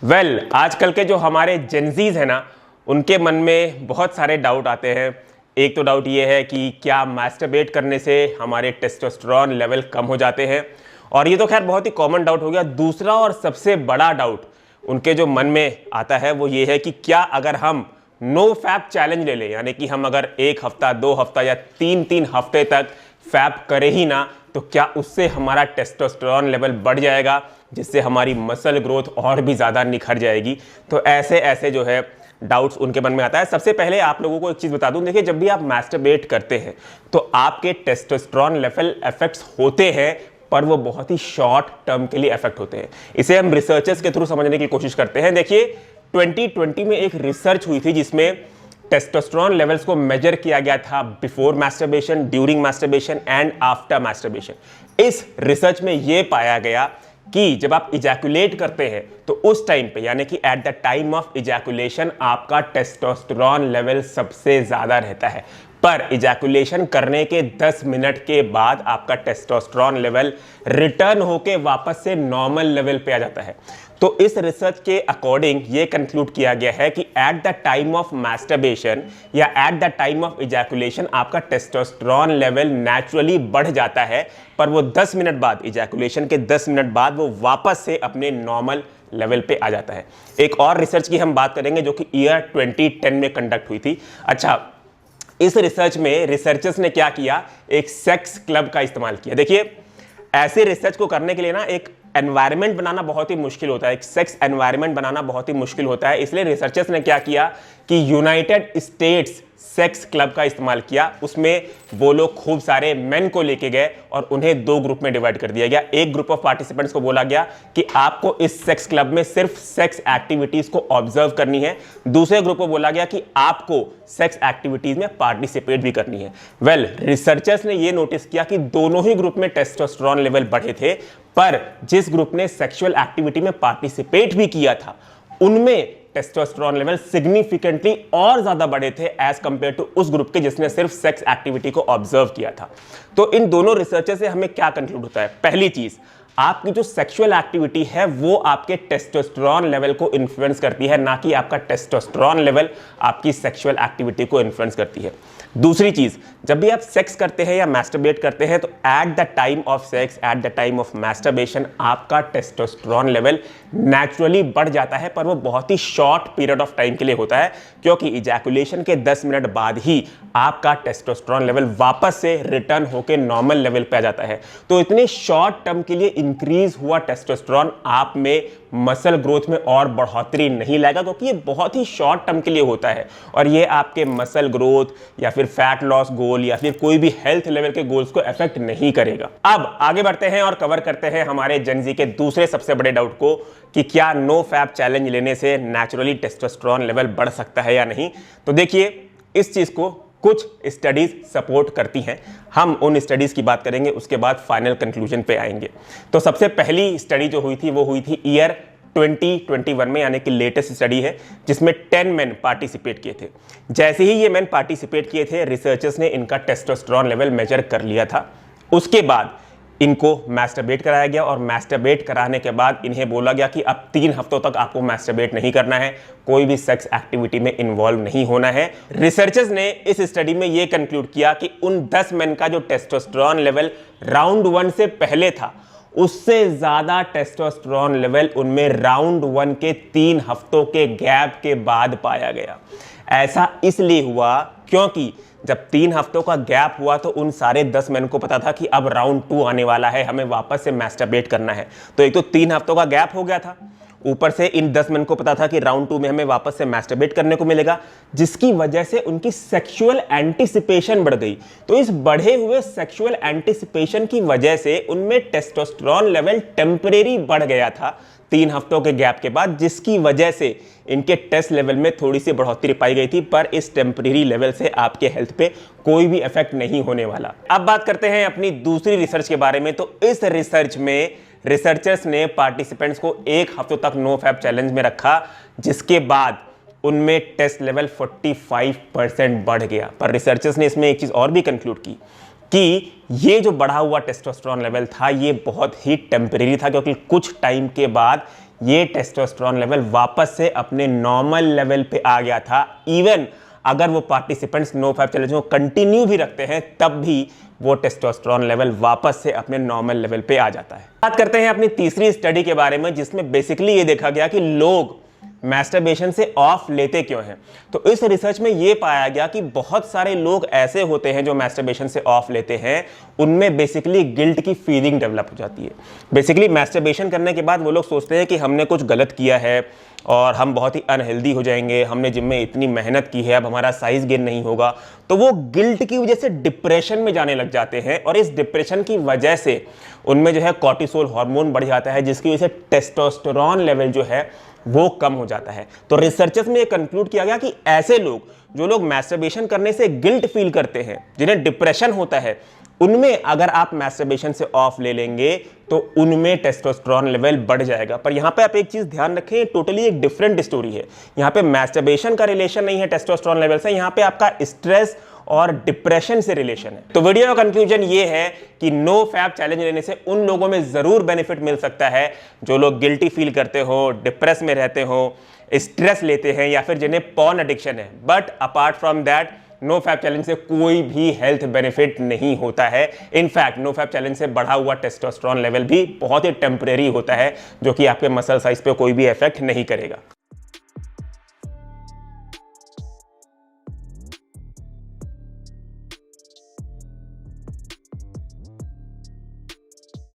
आजकल के जो हमारे जेनजीज हैं ना, उनके मन में बहुत सारे डाउट आते हैं। एक तो डाउट ये है कि क्या मैस्टरबेट करने से हमारे टेस्टोस्टेरोन लेवल कम हो जाते हैं, और ये तो खैर बहुत ही कॉमन डाउट हो गया। दूसरा और सबसे बड़ा डाउट उनके जो मन में आता है वो ये है कि क्या अगर हम नो फैप चैलेंज ले लें, यानी कि हम अगर 1 हफ्ता 2 हफ्ता या 3 हफ्ते तक फैप करें ही ना, तो क्या उससे हमारा टेस्टोस्टेरोन लेवल बढ़ जाएगा, जिससे हमारी मसल ग्रोथ और भी ज़्यादा निखर जाएगी। तो ऐसे ऐसे जो है डाउट्स उनके मन में आता है। सबसे पहले आप लोगों को एक चीज़ बता दूं, देखिए जब भी आप मैस्टरबेट करते हैं तो आपके टेस्टोस्टेरोन लेवल इफेक्ट्स होते हैं, पर वो बहुत ही शॉर्ट टर्म के लिए इफेक्ट होते हैं। इसे हम रिसर्चर्स के थ्रू समझने की कोशिश करते हैं। देखिए 2020 में एक रिसर्च हुई थी जिसमें टेस्टोस्टेरोन लेवल्स को मेजर किया गया था before masturbation, during masturbation and after masturbation. इस रिसर्च में यह पाया गया कि जब आप इजैकुलेट करते हैं तो उस टाइम पे, यानी कि at the time of ejaculation, आपका टेस्टोस्टेरोन लेवल सबसे ज्यादा रहता है। पर इजैकुलेशन करने के 10 मिनट के बाद आपका टेस्टोस्टेरोन लेवल रिटर्न होके वापस से नॉर्मल लेवल पे आ जाता है। तो इस रिसर्च के अकॉर्डिंग ये कंक्लूड किया गया है कि at the time of masturbation या at the time of ejaculation आपका टेस्टोस्टेरोन लेवल नेचुरली बढ़ जाता है, पर वो 10 मिनट बाद, इजैकुलेशन के 10 मिनट बाद वो वापस से अपने नॉर्मल लेवल पे आ जाता है। एक और रिसर्च की हम बात करेंगे जो कि ईयर 2010 में कंडक्ट हुई थी। अच्छा, इस रिसर्च में रिसर्चर्स ने क्या किया, एक सेक्स क्लब का इस्तेमाल किया। देखिए ऐसे रिसर्च को करने के लिए ना एक एनवायरनमेंट बनाना बहुत ही मुश्किल होता है, एक सेक्स एनवायरनमेंट बनाना बहुत ही मुश्किल होता है। इसलिए रिसर्चर्स ने क्या किया कि यूनाइटेड स्टेट्स सेक्स क्लब का इस्तेमाल किया। उसमें वो लोग खूब सारे मेन को लेके गए और उन्हें 2 ग्रुप में डिवाइड कर दिया गया। एक ग्रुप ऑफ पार्टिसिपेंट्स को बोला गया कि आपको इस सेक्स क्लब में सिर्फ सेक्स एक्टिविटीज को ऑब्जर्व करनी है। दूसरे ग्रुप को बोला गया कि आपको सेक्स एक्टिविटीज में पार्टिसिपेट भी करनी है। रिसर्चर्स ने यह नोटिस किया कि दोनों ही ग्रुप में टेस्टोस्टेरोन लेवल बढ़े थे, पर जिस ग्रुप ने सेक्सुअल एक्टिविटी में पार्टिसिपेट भी किया था उनमें टेस्टोस्टेरोन लेवल सिग्निफिकेंटली और ज्यादा बढ़े थे एज कंपेयर टू उस ग्रुप के जिसने सिर्फ सेक्स एक्टिविटी को ऑब्जर्व किया था। तो इन दोनों रिसर्चर से हमें क्या कंक्लूड होता है? पहली चीज, आपकी जो सेक्सुअल एक्टिविटी है वो आपके टेस्टोस्टेरोन लेवल को इन्फ्लुएंस करती है, ना कि आपका टेस्टोस्टेरोन लेवल आपकी सेक्सुअल एक्टिविटी को इन्फ्लुएंस करती है। दूसरी चीज, जब भी आप सेक्स करते हैं या मैस्टरबेट करते हैं तो eight the time of sex, eight the time of masturbation आपका टेस्टोस्टेरोन लेवल नेचुरली बढ़ जाता है, पर वो बहुत ही शॉर्ट पीरियड ऑफ टाइम के लिए होता है, क्योंकि इजैकुलेशन के 10 मिनट बाद ही आपका टेस्टोस्टेरोन लेवल वापस से रिटर्न होकर नॉर्मल लेवल पे आ जाता है। तो इतने शॉर्ट टर्म के लिए इंक्रीज हुआ टेस्टोस्टेरोन आप में मसल ग्रोथ में और बढ़ोतरी नहीं लाएगा, क्योंकि ये बहुत ही शॉर्ट टर्म के लिए होता है और ये आपके मसल ग्रोथ या फिर फैट लॉस गोल या फिर कोई भी हेल्थ लेवल के गोल्स को अफेक्ट नहीं करेगा। अब आगे बढ़ते हैं और कवर करते हैं हमारे जेनजी के दूसरे सबसे बड़े डाउट को कि क्या नो फैप चैलेंज लेने से नेचुरली टेस्टोस्टेरोन लेवल बढ़ सकता है या नहीं। तो देखिए इस चीज को कुछ स्टडीज सपोर्ट करती हैं, हम उन स्टडीज की बात करेंगे, उसके बाद फाइनल कंक्लूजन पे आएंगे। तो सबसे पहली स्टडी जो हुई थी वो हुई थी ईयर 2021 में, यानी कि लेटेस्ट स्टडी है, जिसमें 10 मेन पार्टिसिपेट किए थे। जैसे ही ये मेन पार्टिसिपेट किए थे, रिसर्चर्स ने इनका टेस्टोस्टेरोन लेवल मेजर कर लिया था। उसके बाद इनको मैस्टरबेट कराया गया और मैस्टरबेट कराने के बाद इन्हें बोला गया कि अब 3 हफ्तों तक आपको मैस्टरबेट नहीं करना है, कोई भी सेक्स एक्टिविटी में इन्वॉल्व नहीं होना है। रिसर्चर्स ने इस स्टडी में यह कंक्लूड किया कि उन 10 मेन का जो टेस्टोस्टेरोन लेवल राउंड 1 से पहले था, उससे ज्यादा टेस्टोस्टेरोन लेवल उनमें राउंड 1 के 3 हफ्तों के गैप के बाद पाया गया। ऐसा इसलिए हुआ क्योंकि जब 3 हफ्तों का गैप हुआ तो उन सारे 10 मेन को पता था कि अब राउंड 2 आने वाला है, हमें वापस से मैस्टरबेट करना है। तो एक तो 3 हफ्तों का गैप हो गया था, ऊपर से इन 10 मेन को पता था कि राउंड 2 में हमें वापस से मैस्टरबेट करने को मिलेगा, जिसकी वजह से उनकी सेक्सुअल एंटिसिपेशन बढ़ गई। तो इस बढ़े हुए सेक्सुअल एंटिसिपेशन की वजह से उनमें टेस्टोस्टेरोन लेवल टेम्परेरी बढ़ गया था 3 हफ्तों के गैप के बाद, जिसकी वजह से इनके टेस्ट लेवल में थोड़ी सी बढ़ोतरी पाई गई थी, पर इस टेम्परेरी लेवल से आपके हेल्थ पे कोई भी इफेक्ट नहीं होने वाला। अब बात करते हैं अपनी दूसरी रिसर्च के बारे में। तो इस रिसर्च में रिसर्चर्स ने पार्टिसिपेंट्स को 1 हफ्ते तक नो फैप चैलेंज में रखा, जिसके बाद उनमें टेस्ट लेवल 45% बढ़ गया। पर रिसर्चर्स ने इसमें एक चीज और भी कंक्लूड की कि ये जो बढ़ा हुआ टेस्टोस्टेरोन लेवल था ये बहुत ही टेम्परेरी था, क्योंकि कुछ टाइम के बाद ये टेस्टोस्टेरोन लेवल वापस से अपने नॉर्मल लेवल पे आ गया था। इवन अगर वो पार्टिसिपेंट्स नो फैप चैलेंज को कंटिन्यू भी रखते हैं तब भी वो टेस्टोस्टेरोन लेवल वापस से अपने नॉर्मल लेवल पे आ जाता है। बात करते हैं अपनी तीसरी स्टडी के बारे में, जिसमें बेसिकली ये देखा गया कि लोग मैस्टरबेशन से ऑफ लेते क्यों हैं। तो इस रिसर्च में ये पाया गया कि बहुत सारे लोग ऐसे होते हैं जो मैस्टरबेशन से ऑफ लेते हैं, उनमें बेसिकली गिल्ट की फीलिंग डेवलप हो जाती है। बेसिकली मैस्टरबेशन करने के बाद वो लोग सोचते हैं कि हमने कुछ गलत किया है और हम बहुत ही अनहेल्दी हो जाएंगे, हमने जिम में इतनी मेहनत की है, अब हमारा साइज गेन नहीं होगा। तो वो गिल्ट की वजह से डिप्रेशन में जाने लग जाते हैं और इस डिप्रेशन की वजह से उनमें जो है कॉर्टिसोल हार्मोन बढ़ जाता है, जिसकी वजह से टेस्टोस्टेरोन लेवल जो है वो कम हो जाता है। तो रिसर्चर्स में ये कंक्लूड किया गया कि ऐसे लोग जो लोग मैस्टरबेशन करने से गिल्ट फील करते हैं, जिन्हें डिप्रेशन होता है, उनमें अगर आप मैस्टरबेशन से ऑफ ले लेंगे तो उनमें टेस्टोस्टेरोन लेवल बढ़ जाएगा। पर यहां पे आप एक चीज ध्यान रखें, टोटली एक डिफरेंट स्टोरी है। यहां पे मैस्टरबेशन का रिलेशन नहीं है टेस्टोस्टेरोन लेवल से, यहां पे आपका स्ट्रेस और डिप्रेशन से रिलेशन है। तो वीडियो का कंक्लूजन ये है कि नो फैप चैलेंज लेने से उन लोगों में जरूर बेनिफिट मिल सकता है जो लोग गिल्टी फील करते हो, डिप्रेस में रहते हो, स्ट्रेस लेते हैं या फिर जिन्हें पॉर्न एडिक्शन है। But apart from that no fap challenge से कोई भी हेल्थ बेनिफिट नहीं होता है। इनफैक्ट नो फैप चैलेंज से बढ़ा हुआ टेस्टोस्टेरोन लेवल भी बहुत ही टेम्परेरी होता है, जो कि आपके मसल साइज पे कोई भी इफेक्ट नहीं करेगा।